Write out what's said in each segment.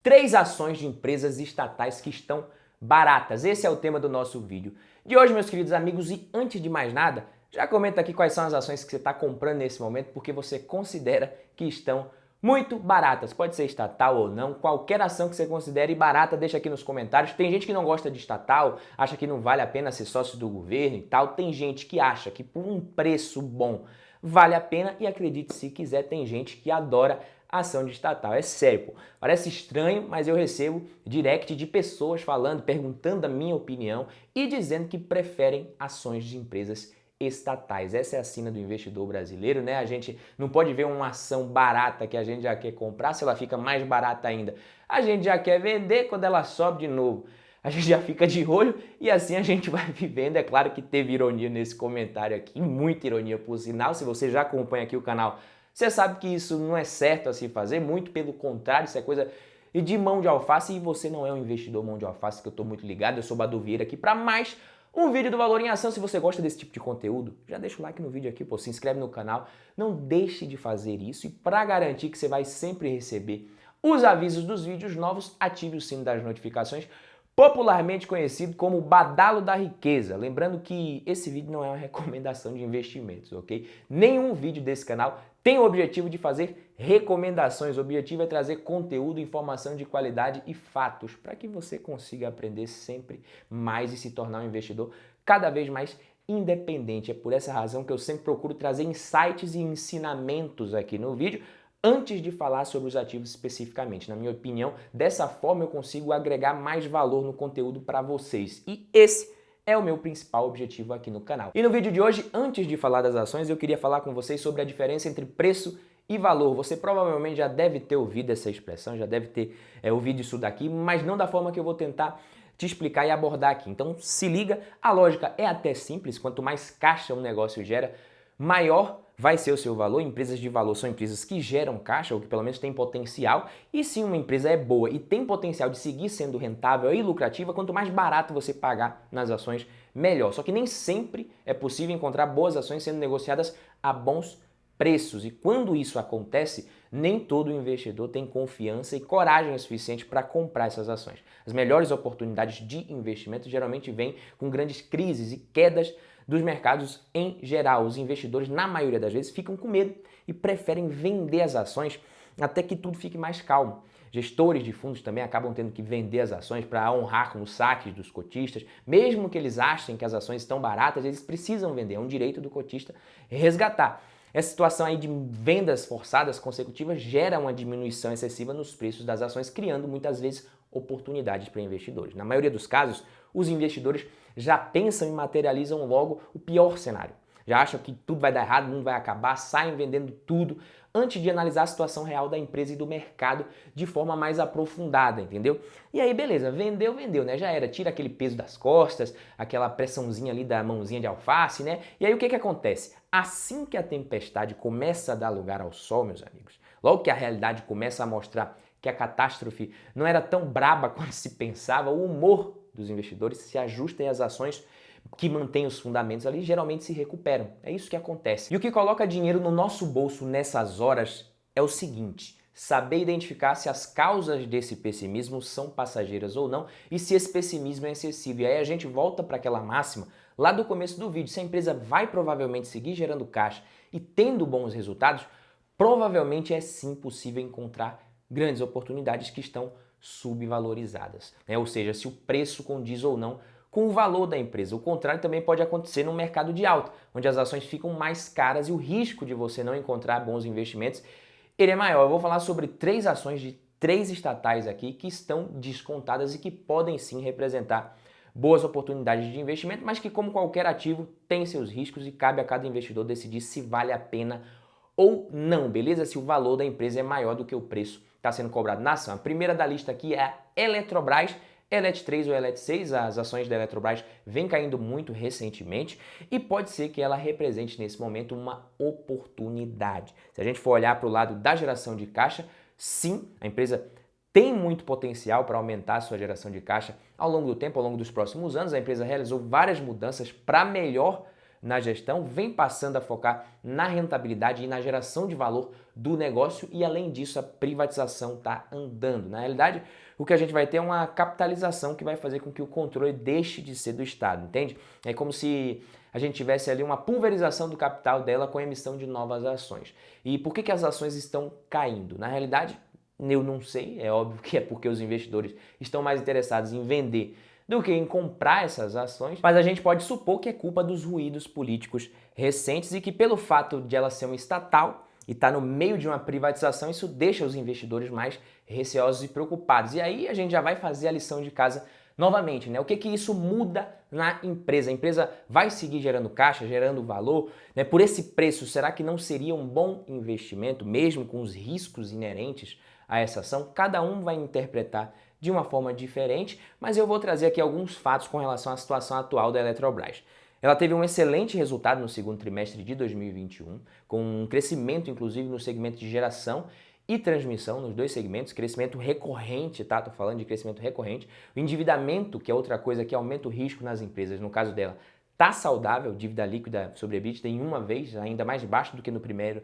Três ações de empresas estatais que estão baratas. Esse é o tema do nosso vídeo de hoje, meus queridos amigos. E antes de mais nada, já comenta aqui quais são as ações que você está comprando nesse momento, porque você considera que estão muito baratas. Pode ser estatal ou não, qualquer ação que você considere barata, deixa aqui nos comentários. Tem gente que não gosta de estatal, acha que não vale a pena ser sócio do governo e tal. Tem gente que acha que por um preço bom vale a pena e acredite se quiser, tem gente que adora ação de estatal. É sério, pô. Parece estranho, mas eu recebo direct de pessoas falando, perguntando a minha opinião e dizendo que preferem ações de empresas estatais. Essa é a sina do investidor brasileiro, né? A gente não pode ver uma ação barata que a gente já quer comprar, se ela fica mais barata ainda. A gente já quer vender quando ela sobe de novo. A gente já fica de olho e assim a gente vai vivendo. É claro que teve ironia nesse comentário aqui, muita ironia por sinal. Se você já acompanha aqui o canal, você sabe que isso não é certo a se fazer, muito pelo contrário, isso é coisa de mão de alface e você não é um investidor mão de alface, que eu estou muito ligado. Eu sou Badu Vieira aqui para mais um vídeo do Valor em Ação. Se você gosta desse tipo de conteúdo, já deixa o like no vídeo aqui, pô, se inscreve no canal, não deixe de fazer isso e para garantir que você vai sempre receber os avisos dos vídeos novos, ative o sino das notificações, popularmente conhecido como Badalo da Riqueza. Lembrando que esse vídeo não é uma recomendação de investimentos, ok? Nenhum vídeo desse canal tem o objetivo de fazer recomendações. O objetivo é trazer conteúdo, informação de qualidade e fatos para que você consiga aprender sempre mais e se tornar um investidor cada vez mais independente. É por essa razão que eu sempre procuro trazer insights e ensinamentos aqui no vídeo, antes de falar sobre os ativos especificamente. Na minha opinião, dessa forma eu consigo agregar mais valor no conteúdo para vocês. E esse é o meu principal objetivo aqui no canal. E no vídeo de hoje, antes de falar das ações, eu queria falar com vocês sobre a diferença entre preço e valor. Você provavelmente já deve ter ouvido essa expressão, já deve ter ouvido isso daqui, mas não da forma que eu vou tentar te explicar e abordar aqui. Então se liga, a lógica é até simples. Quanto mais caixa um negócio gera, maior vai ser o seu valor. Empresas de valor são empresas que geram caixa, ou que pelo menos têm potencial, e se uma empresa é boa e tem potencial de seguir sendo rentável e lucrativa, quanto mais barato você pagar nas ações, melhor. Só que nem sempre é possível encontrar boas ações sendo negociadas a bons preços, e quando isso acontece, nem todo investidor tem confiança e coragem suficiente para comprar essas ações. As melhores oportunidades de investimento geralmente vêm com grandes crises e quedas dos mercados em geral. Os investidores, na maioria das vezes, ficam com medo e preferem vender as ações até que tudo fique mais calmo. Gestores de fundos também acabam tendo que vender as ações para honrar com os saques dos cotistas. Mesmo que eles achem que as ações estão baratas, eles precisam vender. É um direito do cotista resgatar. Essa situação aí de vendas forçadas consecutivas gera uma diminuição excessiva nos preços das ações, criando muitas vezes oportunidades para investidores. Na maioria dos casos, os investidores já pensam e materializam logo o pior cenário. Já acham que tudo vai dar errado, o mundo vai acabar, saem vendendo tudo antes de analisar a situação real da empresa e do mercado de forma mais aprofundada, entendeu? E aí, beleza, vendeu, né? Já era, tira aquele peso das costas, aquela pressãozinha ali da mãozinha de alface, né? E aí o que acontece? Assim que a tempestade começa a dar lugar ao sol, meus amigos, logo que a realidade começa a mostrar que a catástrofe não era tão braba quanto se pensava, o humor dos investidores se ajusta e as ações que mantêm os fundamentos ali geralmente se recuperam. É isso que acontece. E o que coloca dinheiro no nosso bolso nessas horas é o seguinte: saber identificar se as causas desse pessimismo são passageiras ou não e se esse pessimismo é excessivo. E aí a gente volta para aquela máxima lá do começo do vídeo. Se a empresa vai provavelmente seguir gerando caixa e tendo bons resultados, provavelmente é sim possível encontrar grandes oportunidades que estão subvalorizadas, né? Ou seja, se o preço condiz ou não com o valor da empresa. O contrário também pode acontecer no mercado de alta, onde as ações ficam mais caras e o risco de você não encontrar bons investimentos ele é maior. Eu vou falar sobre três ações de três estatais aqui que estão descontadas e que podem sim representar boas oportunidades de investimento, mas que, como qualquer ativo, tem seus riscos e cabe a cada investidor decidir se vale a pena ou não, beleza? Se o valor da empresa é maior do que o preço está sendo cobrado na ação. A primeira da lista aqui é a Eletrobras, ELET 3 ou ELET 6, as ações da Eletrobras vêm caindo muito recentemente e pode ser que ela represente nesse momento uma oportunidade. Se a gente for olhar para o lado da geração de caixa, sim, a empresa tem muito potencial para aumentar a sua geração de caixa ao longo do tempo, ao longo dos próximos anos. A empresa realizou várias mudanças para melhor na gestão, vem passando a focar na rentabilidade e na geração de valor do negócio e, além disso, a privatização está andando. Na realidade, o que a gente vai ter é uma capitalização que vai fazer com que o controle deixe de ser do Estado, entende? É como se a gente tivesse ali uma pulverização do capital dela com a emissão de novas ações. E por que as ações estão caindo? Na realidade, eu não sei, é óbvio que é porque os investidores estão mais interessados em vender do que em comprar essas ações, mas a gente pode supor que é culpa dos ruídos políticos recentes e que pelo fato de ela ser uma estatal e estar no meio de uma privatização, isso deixa os investidores mais receosos e preocupados. E aí a gente já vai fazer a lição de casa novamente, né? O que isso muda na empresa? A empresa vai seguir gerando caixa, gerando valor, né? Por esse preço, será que não seria um bom investimento, mesmo com os riscos inerentes a essa ação? Cada um vai interpretar de uma forma diferente, mas eu vou trazer aqui alguns fatos com relação à situação atual da Eletrobras. Ela teve um excelente resultado no segundo trimestre de 2021, com um crescimento inclusive no segmento de geração e transmissão, nos dois segmentos, crescimento recorrente, tá? Tô falando de crescimento recorrente. O endividamento, que é outra coisa que aumenta o risco nas empresas, no caso dela, tá saudável, dívida líquida sobre EBITDA em uma vez, ainda mais baixo do que no primeiro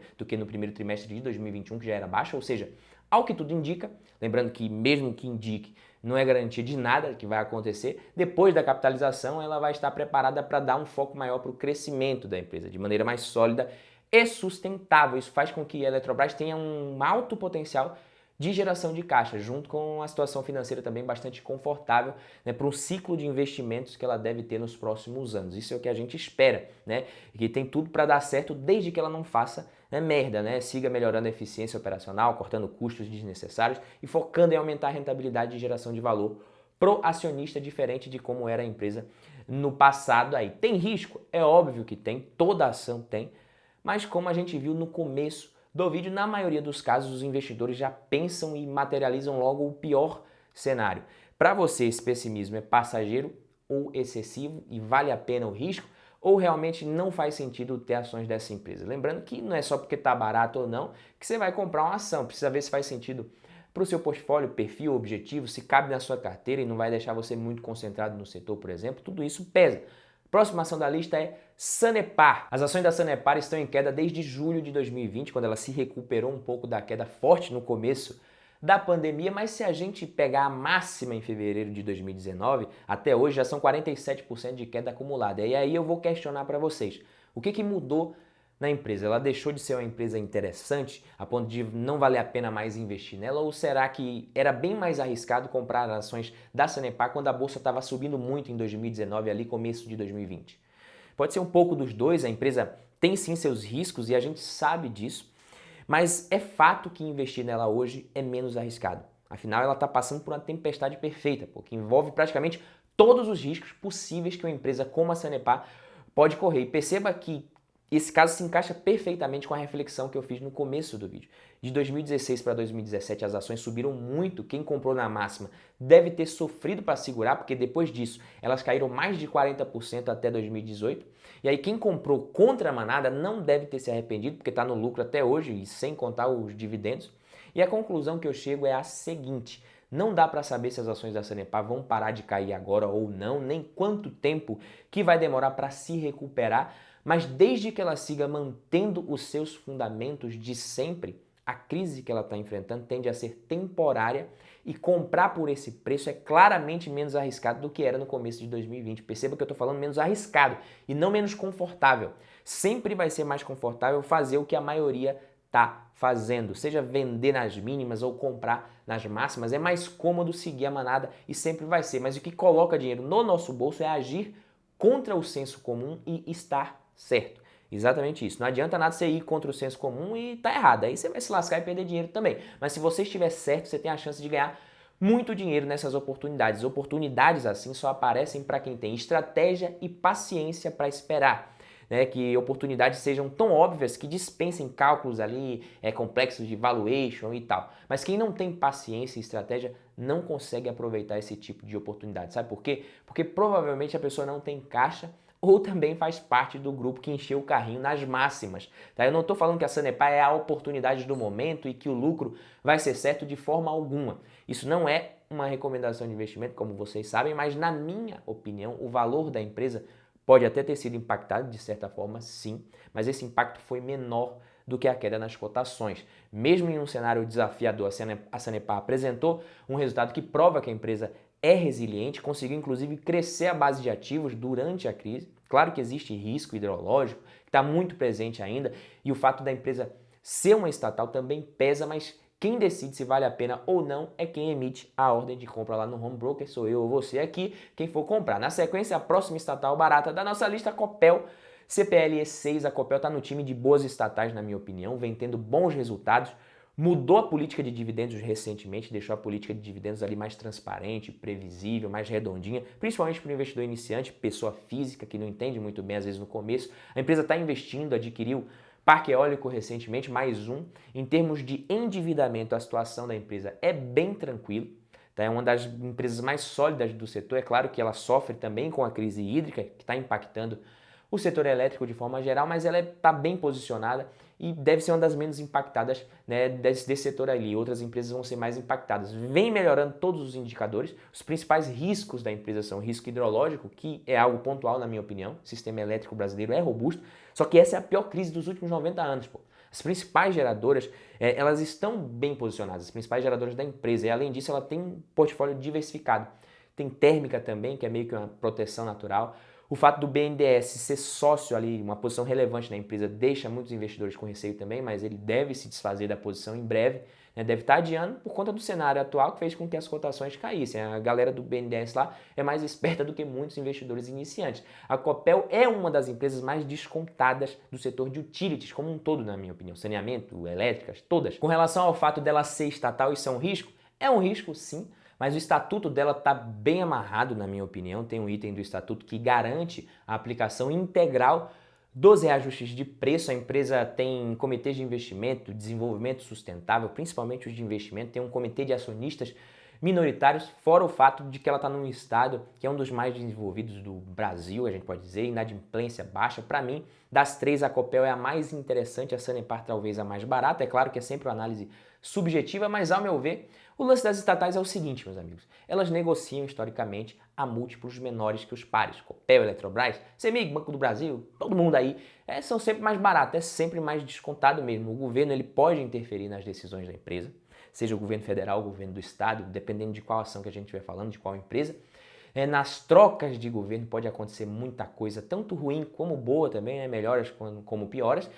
trimestre de 2021, que já era baixa, ou seja, ao que tudo indica, lembrando que mesmo que indique, não é garantia de nada que vai acontecer, depois da capitalização ela vai estar preparada para dar um foco maior para o crescimento da empresa, de maneira mais sólida e sustentável. Isso faz com que a Eletrobras tenha um alto potencial de geração de caixa, junto com a situação financeira também bastante confortável, né, para um ciclo de investimentos que ela deve ter nos próximos anos. Isso é o que a gente espera, né? E que tem tudo para dar certo desde que ela não faça merda, né? Siga melhorando a eficiência operacional, cortando custos desnecessários e focando em aumentar a rentabilidade e geração de valor pro acionista, diferente de como era a empresa no passado aí. Tem risco? É óbvio que tem, toda ação tem, mas como a gente viu no começo do vídeo, na maioria dos casos os investidores já pensam e materializam logo o pior cenário. Para você, esse pessimismo é passageiro ou excessivo e vale a pena o risco? Ou realmente não faz sentido ter ações dessa empresa? Lembrando que não é só porque está barato ou não que você vai comprar uma ação, precisa ver se faz sentido para o seu portfólio, perfil, objetivo, se cabe na sua carteira e não vai deixar você muito concentrado no setor, por exemplo, tudo isso pesa. Próxima ação da lista é Sanepar. As ações da Sanepar estão em queda desde julho de 2020, quando ela se recuperou um pouco da queda forte no começo da pandemia, mas se a gente pegar a máxima em fevereiro de 2019, até hoje já são 47% de queda acumulada. E aí eu vou questionar para vocês, o que mudou na empresa? Ela deixou de ser uma empresa interessante a ponto de não valer a pena mais investir nela? Ou será que era bem mais arriscado comprar ações da Sanepar quando a bolsa estava subindo muito em 2019, ali começo de 2020? Pode ser um pouco dos dois, a empresa tem sim seus riscos e a gente sabe disso, mas é fato que investir nela hoje é menos arriscado. Afinal, ela está passando por uma tempestade perfeita, que envolve praticamente todos os riscos possíveis que uma empresa como a Sanepar pode correr. E perceba que esse caso se encaixa perfeitamente com a reflexão que eu fiz no começo do vídeo. De 2016 para 2017 as ações subiram muito, quem comprou na máxima deve ter sofrido para segurar, porque depois disso elas caíram mais de 40% até 2018. E aí quem comprou contra a manada não deve ter se arrependido, porque está no lucro até hoje e sem contar os dividendos. E a conclusão que eu chego é a seguinte: não dá para saber se as ações da Sanepar vão parar de cair agora ou não, nem quanto tempo que vai demorar para se recuperar, mas desde que ela siga mantendo os seus fundamentos de sempre, a crise que ela está enfrentando tende a ser temporária e comprar por esse preço é claramente menos arriscado do que era no começo de 2020. Perceba que eu estou falando menos arriscado e não menos confortável. Sempre vai ser mais confortável fazer o que a maioria está fazendo, seja vender nas mínimas ou comprar nas máximas, é mais cômodo seguir a manada e sempre vai ser. Mas o que coloca dinheiro no nosso bolso é agir contra o senso comum e estar certo. Exatamente isso. Não adianta nada você ir contra o senso comum e tá errado. Aí você vai se lascar e perder dinheiro também. Mas se você estiver certo, você tem a chance de ganhar muito dinheiro nessas oportunidades. Oportunidades assim só aparecem para quem tem estratégia e paciência para esperar. Né, que oportunidades sejam tão óbvias que dispensem cálculos ali complexos de valuation e tal. Mas quem não tem paciência e estratégia não consegue aproveitar esse tipo de oportunidade. Sabe por quê? Porque provavelmente a pessoa não tem caixa ou também faz parte do grupo que encheu o carrinho nas máximas. Tá? Eu não estou falando que a Sanepar é a oportunidade do momento e que o lucro vai ser certo de forma alguma. Isso não é uma recomendação de investimento, como vocês sabem, mas na minha opinião, o valor da empresa pode até ter sido impactado de certa forma, sim, mas esse impacto foi menor do que a queda nas cotações. Mesmo em um cenário desafiador, a Sanepar apresentou um resultado que prova que a empresa é resiliente, conseguiu inclusive crescer a base de ativos durante a crise. Claro que existe risco hidrológico, que está muito presente ainda, e o fato da empresa ser uma estatal também pesa, mas quem decide se vale a pena ou não é quem emite a ordem de compra lá no home broker, sou eu ou você aqui, quem for comprar. Na sequência, a próxima estatal barata da nossa lista, a Copel, CPLE6, a Copel está no time de boas estatais, na minha opinião, vem tendo bons resultados, mudou a política de dividendos recentemente, deixou a política de dividendos ali mais transparente, previsível, mais redondinha, principalmente para o investidor iniciante, pessoa física que não entende muito bem às vezes no começo. A empresa está investindo, adquiriu parque eólico recentemente, mais um. Em termos de endividamento, a situação da empresa é bem tranquila. Tá? É uma das empresas mais sólidas do setor. É claro que ela sofre também com a crise hídrica, que está impactando o setor elétrico de forma geral, mas ela está bem posicionada e deve ser uma das menos impactadas, né, desse setor ali. Outras empresas vão ser mais impactadas. Vem melhorando todos os indicadores. Os principais riscos da empresa são o risco hidrológico, que é algo pontual na minha opinião. O sistema elétrico brasileiro é robusto, só que essa é a pior crise dos últimos 90 anos. Pô. As principais geradoras, elas estão bem posicionadas, as principais geradoras da empresa, e além disso ela tem um portfólio diversificado. Tem térmica também, que é meio que uma proteção natural. O fato do BNDES ser sócio ali, uma posição relevante na empresa, deixa muitos investidores com receio também, mas ele deve se desfazer da posição em breve, né? Deve estar adiando por conta do cenário atual que fez com que as cotações caíssem. A galera do BNDES lá é mais esperta do que muitos investidores iniciantes. A Copel é uma das empresas mais descontadas do setor de utilities como um todo, na minha opinião. Saneamento, elétricas, todas. Com relação ao fato dela ser estatal, isso é um risco sim, mas o estatuto dela está bem amarrado, na minha opinião. Tem um item do estatuto que garante a aplicação integral dos reajustes de preço. A empresa tem comitês de investimento, desenvolvimento sustentável, principalmente os de investimento, tem um comitê de acionistas minoritários, fora o fato de que ela está num estado que é um dos mais desenvolvidos do Brasil, a gente pode dizer, inadimplência baixa. Para mim, das três, a Copel é a mais interessante, a Sanepar talvez a mais barata. É claro que é sempre uma análise subjetiva, mas ao meu ver, o lance das estatais é o seguinte, meus amigos, elas negociam historicamente a múltiplos menores que os pares. Copel, Eletrobras, CEMIG, Banco do Brasil, todo mundo aí, são sempre mais baratos, é sempre mais descontado mesmo. O governo ele pode interferir nas decisões da empresa, seja o governo federal, o governo do estado, dependendo de qual ação que a gente estiver falando, de qual empresa. Nas trocas de governo pode acontecer muita coisa, tanto ruim como boa também, melhoras como pioras.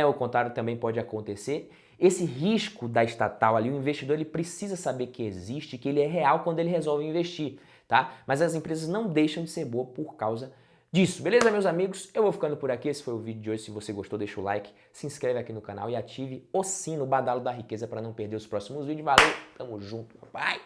O contrário também pode acontecer. Esse risco da estatal ali, o investidor ele precisa saber que existe, que ele é real quando ele resolve investir, tá? Mas as empresas não deixam de ser boas por causa disso. Beleza, meus amigos? Eu vou ficando por aqui. Esse foi o vídeo de hoje. Se você gostou, deixa o like, se inscreve aqui no canal e ative o sino, o badalo da riqueza para não perder os próximos vídeos. Valeu, tamo junto, papai!